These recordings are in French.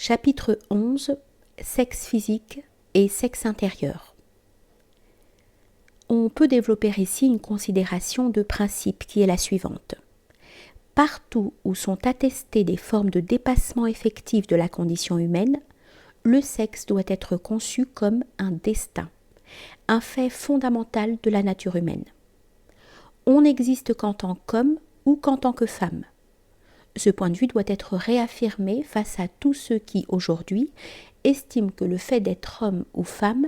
Chapitre 11. Sexe physique et sexe intérieur. On peut développer ici une considération de principe qui est la suivante. Partout où sont attestées des formes de dépassement effectif de la condition humaine, le sexe doit être conçu comme un destin, un fait fondamental de la nature humaine. On n'existe qu'en tant qu'homme ou qu'en tant que femme. Ce point de vue doit être réaffirmé face à tous ceux qui, aujourd'hui, estiment que le fait d'être homme ou femme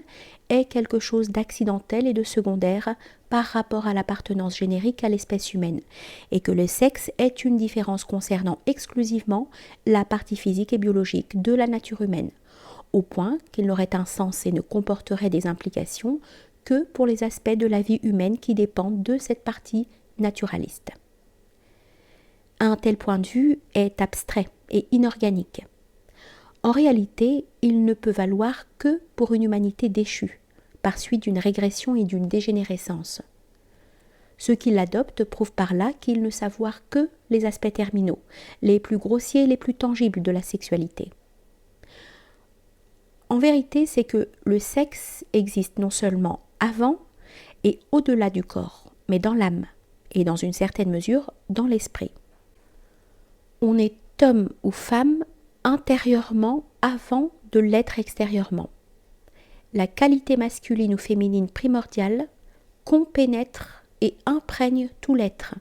est quelque chose d'accidentel et de secondaire par rapport à l'appartenance générique à l'espèce humaine, et que le sexe est une différence concernant exclusivement la partie physique et biologique de la nature humaine, au point qu'il n'aurait un sens et ne comporterait des implications que pour les aspects de la vie humaine qui dépendent de cette partie naturaliste. Un tel point de vue est abstrait et inorganique. En réalité, il ne peut valoir que pour une humanité déchue, par suite d'une régression et d'une dégénérescence. Ceux qui l'adoptent prouvent par là qu'ils ne savent voir que les aspects terminaux, les plus grossiers et les plus tangibles de la sexualité. En vérité, c'est que le sexe existe non seulement avant et au-delà du corps, mais dans l'âme, et dans une certaine mesure dans l'esprit. On est homme ou femme intérieurement avant de l'être extérieurement. La qualité masculine ou féminine primordiale compénètre et imprègne tout l'être,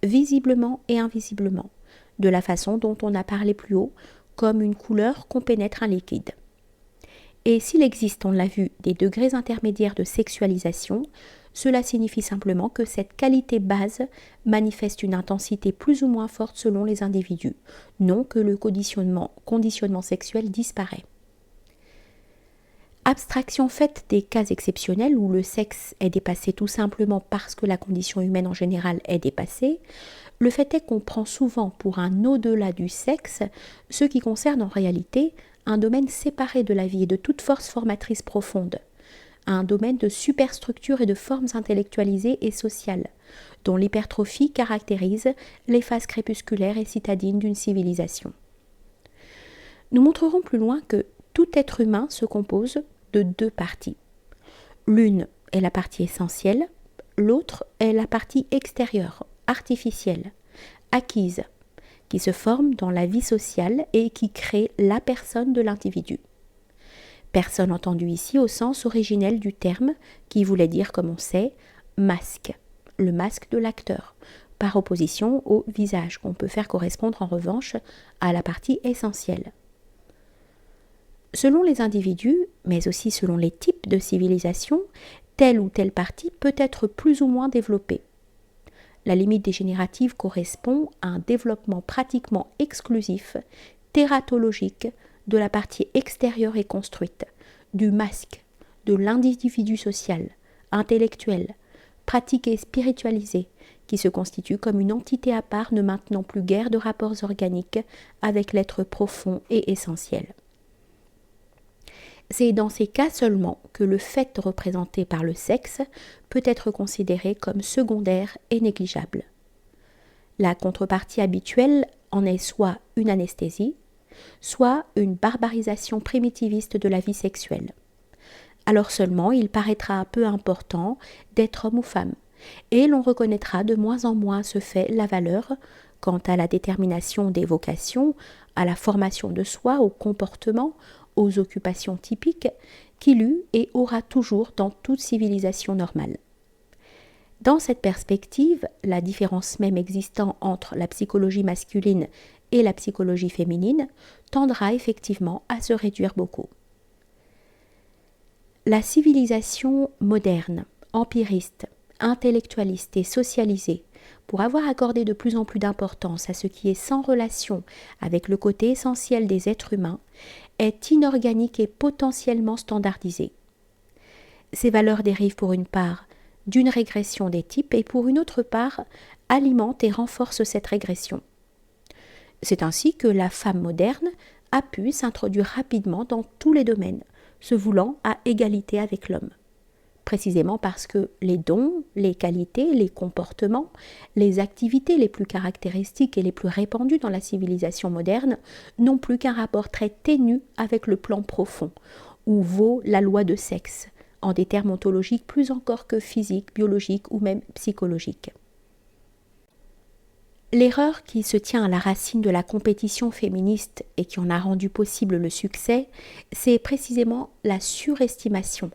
visiblement et invisiblement, de la façon dont on a parlé plus haut, comme une couleur compénètre un liquide. Et s'il existe, on l'a vu, des degrés intermédiaires de sexualisation, cela signifie simplement que cette qualité base manifeste une intensité plus ou moins forte selon les individus, non que le conditionnement sexuel disparaît. Abstraction faite des cas exceptionnels où le sexe est dépassé tout simplement parce que la condition humaine en général est dépassée, le fait est qu'on prend souvent pour un au-delà du sexe ce qui concerne en réalité un domaine séparé de la vie et de toute force formatrice profonde, un domaine de superstructure et de formes intellectualisées et sociales, dont l'hypertrophie caractérise les phases crépusculaires et citadines d'une civilisation. Nous montrerons plus loin que tout être humain se compose de deux parties. L'une est la partie essentielle, l'autre est la partie extérieure, artificielle, acquise, qui se forme dans la vie sociale et qui crée la personne de l'individu. Personne entendue ici au sens originel du terme, qui voulait dire, comme on sait, masque, le masque de l'acteur, par opposition au visage, qu'on peut faire correspondre en revanche à la partie essentielle. Selon les individus, mais aussi selon les types de civilisation, telle ou telle partie peut être plus ou moins développée. La limite dégénérative correspond à un développement pratiquement exclusif, tératologique, de la partie extérieure et construite, du masque, de l'individu social, intellectuel, pratiqué et spiritualisé, qui se constitue comme une entité à part ne maintenant plus guère de rapports organiques avec l'être profond et essentiel. C'est dans ces cas seulement que le fait représenté par le sexe peut être considéré comme secondaire et négligeable. La contrepartie habituelle en est soit une anesthésie, soit une barbarisation primitiviste de la vie sexuelle. Alors seulement il paraîtra peu important d'être homme ou femme, et l'on reconnaîtra de moins en moins ce fait la valeur quant à la détermination des vocations, à la formation de soi, au comportement, aux occupations typiques qu'il eut et aura toujours dans toute civilisation normale. Dans cette perspective, la différence même existant entre la psychologie masculine et la psychologie féminine tendra effectivement à se réduire beaucoup. La civilisation moderne, empiriste, intellectualiste et socialisée, pour avoir accordé de plus en plus d'importance à ce qui est sans relation avec le côté essentiel des êtres humains, est inorganique et potentiellement standardisée. Ces valeurs dérivent pour une part d'une régression des types et pour une autre part alimentent et renforcent cette régression. C'est ainsi que la femme moderne a pu s'introduire rapidement dans tous les domaines, se voulant à égalité avec l'homme. précisément parce que les dons, les qualités, les comportements, les activités les plus caractéristiques et les plus répandues dans la civilisation moderne n'ont plus qu'un rapport très ténu avec le plan profond, où vaut la loi de sexe, en des termes ontologiques plus encore que physiques, biologiques ou même psychologiques. L'erreur qui se tient à la racine de la compétition féministe et qui en a rendu possible le succès, c'est précisément la surestimation,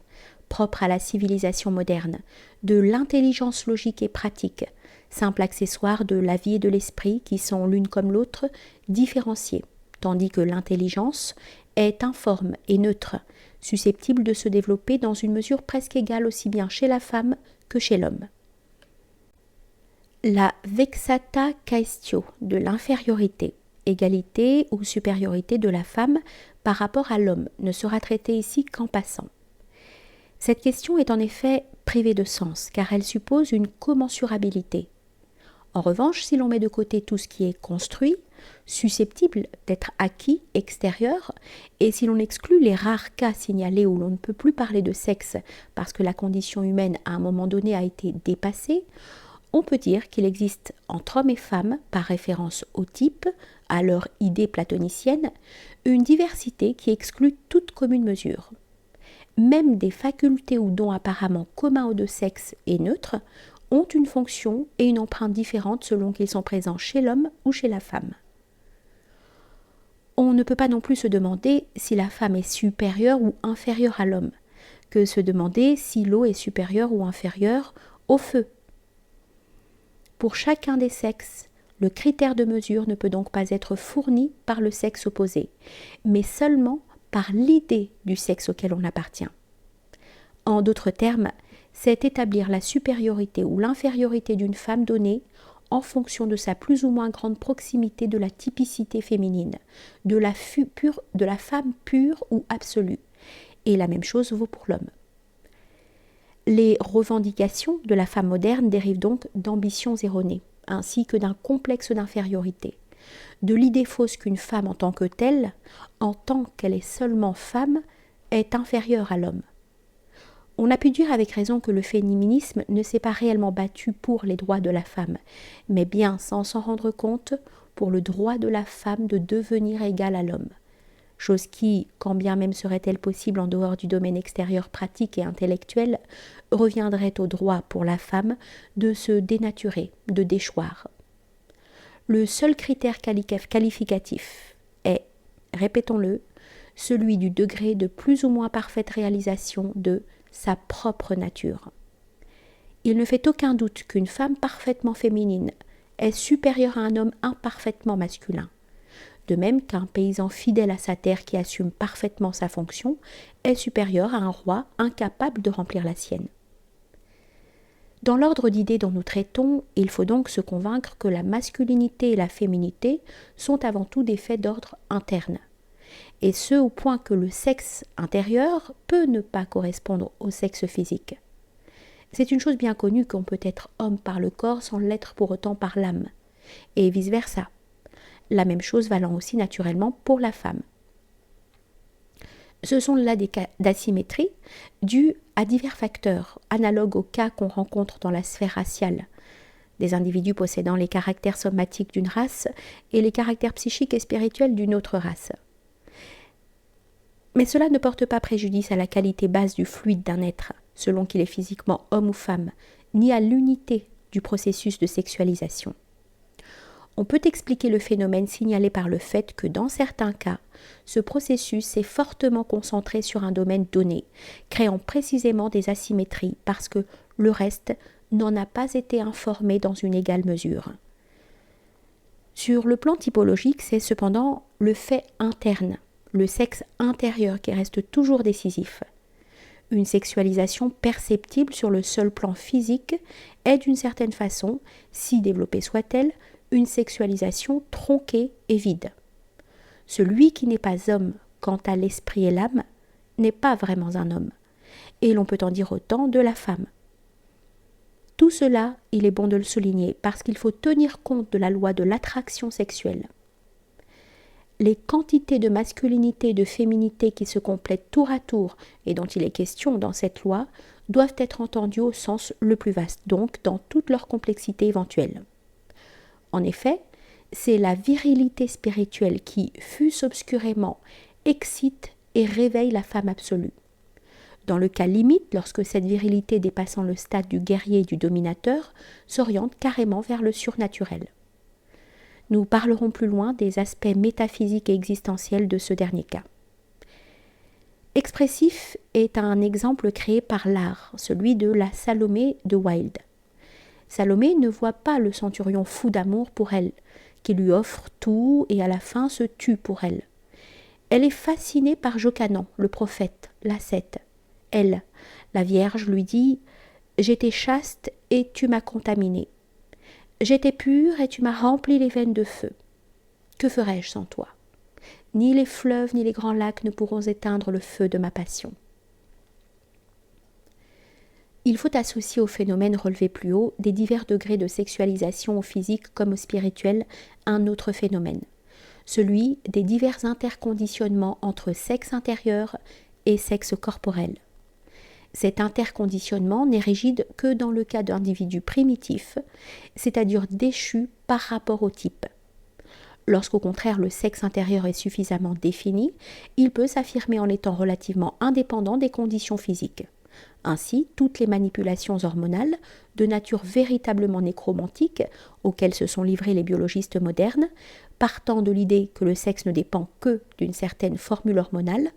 propre à la civilisation moderne, de l'intelligence logique et pratique, simple accessoire de la vie et de l'esprit qui sont l'une comme l'autre différenciées, tandis que l'intelligence est informe et neutre, susceptible de se développer dans une mesure presque égale aussi bien chez la femme que chez l'homme. La vexata quaestio de l'infériorité, égalité ou supériorité de la femme par rapport à l'homme ne sera traitée ici qu'en passant. Cette question est en effet privée de sens car elle suppose une commensurabilité. En revanche, si l'on met de côté tout ce qui est construit, susceptible d'être acquis, extérieur, et si l'on exclut les rares cas signalés où l'on ne peut plus parler de sexe parce que la condition humaine à un moment donné a été dépassée, on peut dire qu'il existe entre hommes et femmes, par référence au type, à leur idée platonicienne, une diversité qui exclut toute commune mesure. Même des facultés ou dons apparemment communs aux deux sexes et neutres ont une fonction et une empreinte différentes selon qu'ils sont présents chez l'homme ou chez la femme. On ne peut pas non plus se demander si la femme est supérieure ou inférieure à l'homme, que se demander si l'eau est supérieure ou inférieure au feu. Pour chacun des sexes, le critère de mesure ne peut donc pas être fourni par le sexe opposé, mais seulement par l'idée du sexe auquel on appartient. En d'autres termes, c'est établir la supériorité ou l'infériorité d'une femme donnée en fonction de sa plus ou moins grande proximité de la typicité féminine, de la femme pure ou absolue. Et la même chose vaut pour l'homme. Les revendications de la femme moderne dérivent donc d'ambitions erronées, ainsi que d'un complexe d'infériorité, de l'idée fausse qu'une femme en tant que telle, en tant qu'elle est seulement femme, est inférieure à l'homme. On a pu dire avec raison que le féminisme ne s'est pas réellement battu pour les droits de la femme, mais bien sans s'en rendre compte, pour le droit de la femme de devenir égale à l'homme. Chose qui, quand bien même serait-elle possible en dehors du domaine extérieur pratique et intellectuel, reviendrait au droit pour la femme de se dénaturer, de déchoir. Le seul critère qualificatif est, répétons-le, celui du degré de plus ou moins parfaite réalisation de sa propre nature. Il ne fait aucun doute qu'une femme parfaitement féminine est supérieure à un homme imparfaitement masculin. De même qu'un paysan fidèle à sa terre qui assume parfaitement sa fonction est supérieur à un roi incapable de remplir la sienne. Dans l'ordre d'idées dont nous traitons, il faut donc se convaincre que la masculinité et la féminité sont avant tout des faits d'ordre interne, et ce au point que le sexe intérieur peut ne pas correspondre au sexe physique. C'est une chose bien connue qu'on peut être homme par le corps sans l'être pour autant par l'âme, et vice-versa. La même chose valant aussi naturellement pour la femme. Ce sont là des cas d'asymétrie dus à divers facteurs, analogues aux cas qu'on rencontre dans la sphère raciale, des individus possédant les caractères somatiques d'une race et les caractères psychiques et spirituels d'une autre race. Mais cela ne porte pas préjudice à la qualité basse du fluide d'un être, selon qu'il est physiquement homme ou femme, ni à l'unité du processus de sexualisation. On peut expliquer le phénomène signalé par le fait que dans certains cas, ce processus est fortement concentré sur un domaine donné, créant précisément des asymétries parce que le reste n'en a pas été informé dans une égale mesure. Sur le plan typologique, c'est cependant le fait interne, le sexe intérieur qui reste toujours décisif. Une sexualisation perceptible sur le seul plan physique est d'une certaine façon, si développée soit-elle, une sexualisation tronquée et vide. Celui qui n'est pas homme quant à l'esprit et l'âme n'est pas vraiment un homme, et l'on peut en dire autant de la femme. Tout cela, il est bon de le souligner, parce qu'il faut tenir compte de la loi de l'attraction sexuelle. les quantités de masculinité et de féminité qui se complètent tour à tour et dont il est question dans cette loi doivent être entendues au sens le plus vaste, donc dans toute leur complexité éventuelle. En effet, c'est la virilité spirituelle qui, fût-ce obscurément, excite et réveille la femme absolue. Dans le cas limite, lorsque cette virilité dépassant le stade du guerrier et du dominateur s'oriente carrément vers le surnaturel. Nous parlerons plus loin des aspects métaphysiques et existentiels de ce dernier cas. Expressif est un exemple créé par l'art, celui de la Salomé de Wilde. Salomé ne voit pas le centurion fou d'amour pour elle, qui lui offre tout et à la fin se tue pour elle. Elle est fascinée par Jochanan, le prophète, l'ascète. Elle, la Vierge, lui dit « J'étais chaste et tu m'as contaminée. J'étais pure et tu m'as rempli les veines de feu. Que ferais-je sans toi ? Ni les fleuves ni les grands lacs ne pourront éteindre le feu de ma passion. » Il faut associer au phénomène relevé plus haut des divers degrés de sexualisation au physique comme au spirituel un autre phénomène, celui des divers interconditionnements entre sexe intérieur et sexe corporel. Cet interconditionnement n'est rigide que dans le cas d'individus primitifs, c'est-à-dire déchus par rapport au type. Lorsqu'au contraire le sexe intérieur est suffisamment défini, il peut s'affirmer en étant relativement indépendant des conditions physiques. Ainsi, toutes les manipulations hormonales, de nature véritablement nécromantique, auxquelles se sont livrés les biologistes modernes, partant de l'idée que le sexe ne dépend que d'une certaine formule hormonale,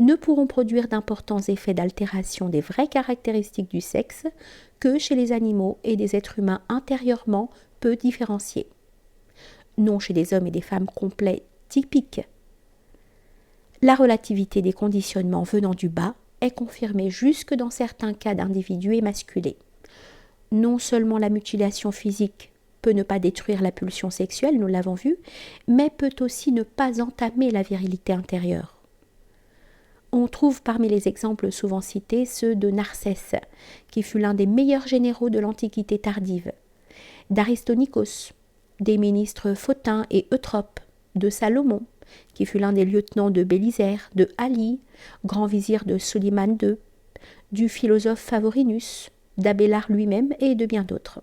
ne pourront produire d'importants effets d'altération des vraies caractéristiques du sexe que chez les animaux et des êtres humains intérieurement peu différenciés. Non chez des hommes et des femmes complets typiques. La relativité des conditionnements venant du bas est confirmée jusque dans certains cas d'individus émasculés. Non seulement la mutilation physique peut ne pas détruire la pulsion sexuelle, nous l'avons vu, mais peut aussi ne pas entamer la virilité intérieure. On trouve parmi les exemples souvent cités ceux de Narsès, qui fut l'un des meilleurs généraux de l'Antiquité tardive, d'Aristonikos, des ministres Photin et Eutrope, de Salomon, qui fut l'un des lieutenants de Bélisère, de Ali, grand vizir de Soliman II, du philosophe Favorinus, d'Abélard lui-même et de bien d'autres.